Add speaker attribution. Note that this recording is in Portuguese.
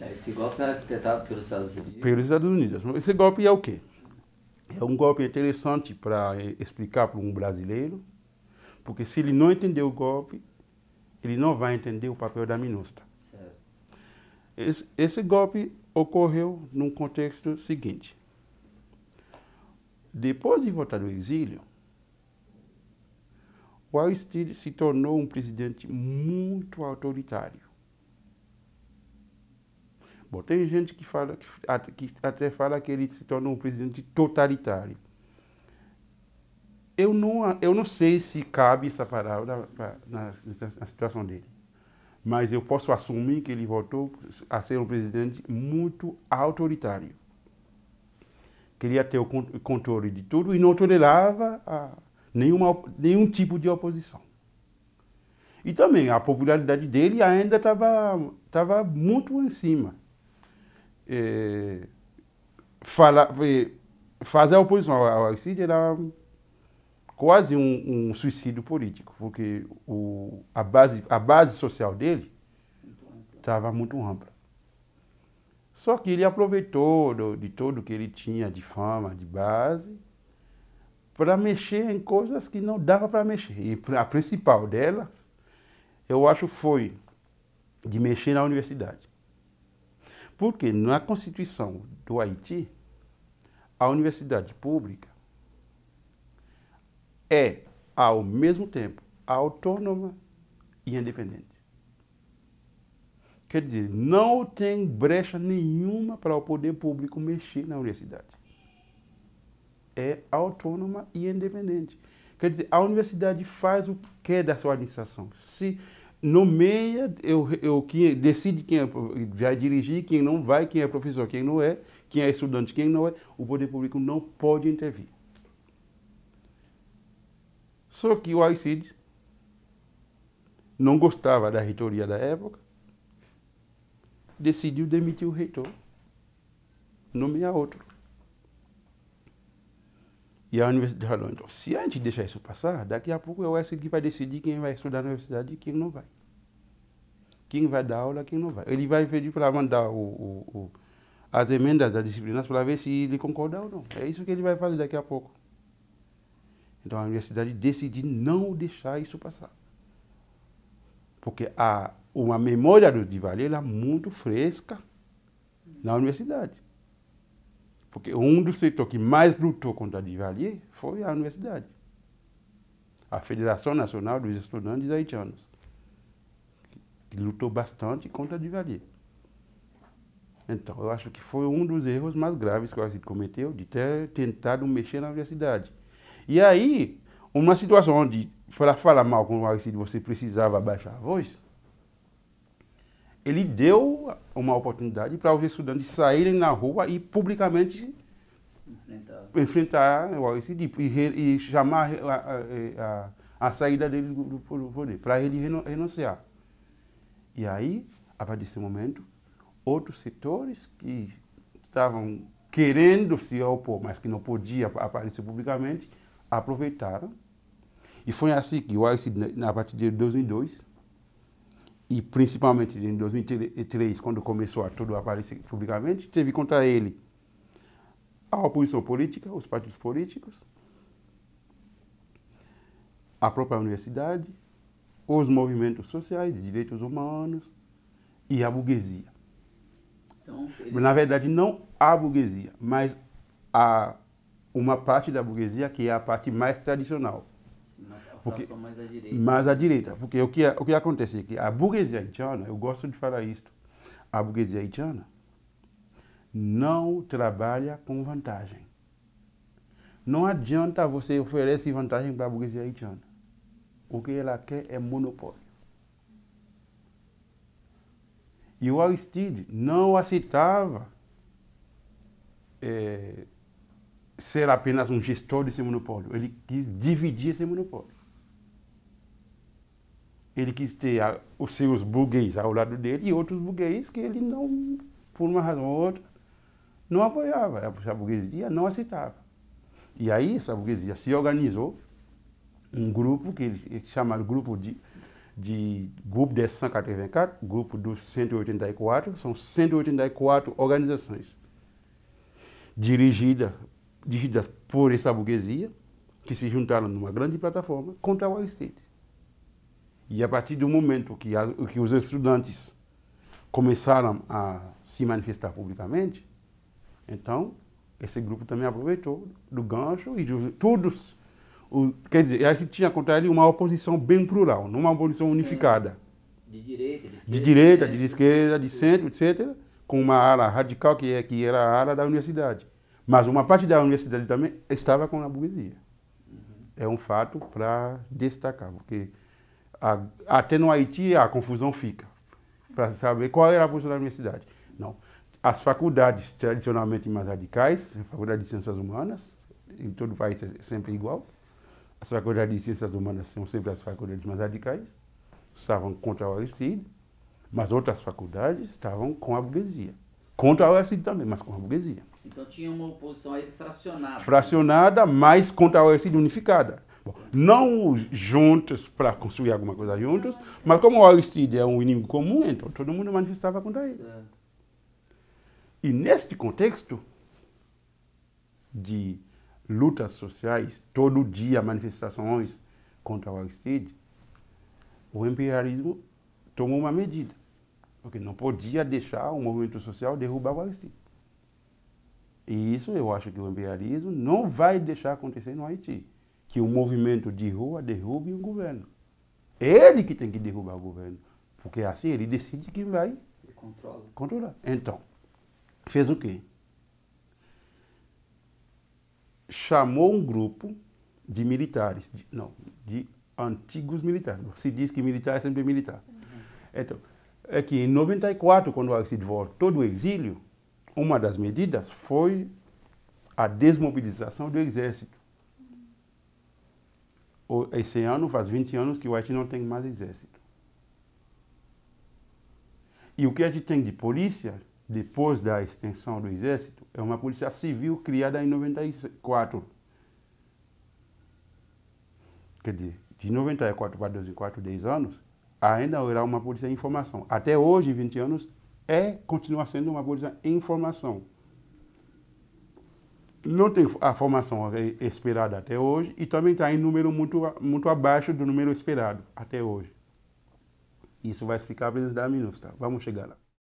Speaker 1: Esse golpe é arquitetado pelos Estados Unidos?
Speaker 2: Pelos Estados Unidos. Esse golpe é o quê? É um golpe interessante para explicar para um brasileiro, porque se ele não entender o golpe, ele não vai entender o papel da MINUSTAH. Esse golpe ocorreu num contexto seguinte. Depois de voltar do exílio, o Aristide se tornou um presidente muito autoritário. Bom, tem gente que até fala que ele se tornou um presidente totalitário. Eu não sei se cabe essa palavra na situação dele, mas eu posso assumir que ele voltou a ser um presidente muito autoritário. Queria ter o controle de tudo e não tolerava nenhum tipo de oposição. E também a popularidade dele ainda estava muito em cima. Fazer a oposição ao Aristide era quase um suicídio político, porque a base social dele estava muito ampla. Só que ele aproveitou de tudo que ele tinha de fama, de base, para mexer em coisas que não dava para mexer. E a principal delas, eu acho, foi de mexer na universidade. Porque na Constituição do Haiti, a universidade pública é, ao mesmo tempo, autônoma e independente. Quer dizer, não tem brecha nenhuma para o poder público mexer na universidade. É autônoma e independente. Quer dizer, a universidade faz o que é da sua administração. Se nomeia, decide quem vai dirigir, quem não vai, quem é professor, quem não é, quem é estudante, quem não é, o poder público não pode intervir. Só que o Aristide não gostava da reitoria da época, decidiu demitir o reitor, nomear outro. E a universidade falou, então, se a gente deixar isso passar, daqui a pouco é o Aristide que vai decidir quem vai estudar na universidade e quem não vai. Quem vai dar aula e quem não vai. Ele vai pedir para mandar as emendas das disciplinas para ver se ele concorda ou não. É isso que ele vai fazer daqui a pouco. Então a universidade decidiu não deixar isso passar. Porque uma memória do Duvalier era muito fresca na universidade. Porque um dos setores que mais lutou contra a Duvalier foi a universidade. A Federação Nacional dos Estudantes Haitianos, que lutou bastante contra a Duvalier. Então, eu acho que foi um dos erros mais graves que o Aristide cometeu, de ter tentado mexer na universidade. E aí, uma situação onde, para falar mal com o Aristide, você precisava baixar a voz, ele deu uma oportunidade para os estudantes saírem na rua e publicamente enfrentar o Aristide e chamar a saída dele do poder, para ele renunciar. E aí, a partir desse momento, outros setores que estavam querendo se opor, mas que não podiam aparecer publicamente, aproveitaram. E foi assim que o Aristide, a partir de 2002, e principalmente em 2003, quando começou a tudo aparecer publicamente, teve contra ele a oposição política, os partidos políticos, a própria universidade, os movimentos sociais de direitos humanos e a burguesia. Então, na verdade, não a burguesia, mas uma parte da burguesia que é a parte mais tradicional. Porque, mais à direita. Mais à direita. Porque o que acontece é que a burguesia haitiana, eu gosto de falar isto, a burguesia haitiana não trabalha com vantagem. Não adianta você oferecer vantagem para a burguesia haitiana. O que ela quer é monopólio. E o Aristide não aceitava ser apenas um gestor desse monopólio. Ele quis dividir esse monopólio. Ele quis ter os seus burguês ao lado dele e outros burguês que ele não, por uma razão ou outra, não apoiava. A burguesia não aceitava. E aí essa burguesia se organizou, um grupo que ele chama de grupo de grupo de 184, grupo dos 184, são 184 organizações dirigidas por essa burguesia, que se juntaram numa grande plataforma contra o Wall Street. E a partir do momento que os estudantes começaram a se manifestar publicamente, então esse grupo também aproveitou do gancho e de todos. Quer dizer, a gente tinha contra ele uma oposição bem plural, não uma oposição unificada.
Speaker 1: De direita,
Speaker 2: de esquerda, de centro, etc., com uma ala radical que era a ala da universidade. Mas uma parte da universidade também estava com a burguesia. É um fato para destacar, porque até no Haiti a confusão fica, para saber qual era a posição da universidade. Não. As faculdades tradicionalmente mais radicais, a faculdade de ciências humanas, em todo o país é sempre igual. As faculdades de ciências humanas são sempre as faculdades mais radicais, estavam contra o Aristide, mas outras faculdades estavam com a burguesia. Contra o Aristide também, mas com a burguesia.
Speaker 1: Então tinha uma oposição aí fracionada.
Speaker 2: Fracionada, mas contra o Aristide unificada. Bom, não juntos para construir alguma coisa juntos, mas como o Aristide é um inimigo comum, então todo mundo manifestava contra ele. E neste contexto de lutas sociais, todo dia manifestações contra o Aristide, o imperialismo tomou uma medida, porque não podia deixar o movimento social derrubar o Aristide. E isso eu acho que o imperialismo não vai deixar acontecer no Haiti, que o movimento de rua derrube o governo. É ele que tem que derrubar o governo, porque assim ele decide quem vai controlar. Então, fez o quê? Chamou um grupo de militares, de antigos militares. Se diz que militar é sempre militar. Então, é que em 94, quando o Aristide voltou do exílio, uma das medidas foi a desmobilização do exército. Esse ano faz 20 anos que o Haiti não tem mais exército. E o que a gente tem de polícia, depois da extensão do exército, é uma polícia civil criada em 94. Quer dizer, de 94 para 2004, 10 anos, ainda era uma polícia de informação. Até hoje, 20 anos, continua sendo uma polícia de informação. Não tem a formação esperada até hoje e também está em número muito abaixo do número esperado até hoje. Isso vai explicar apenas 10 minutos, tá? Vamos chegar lá.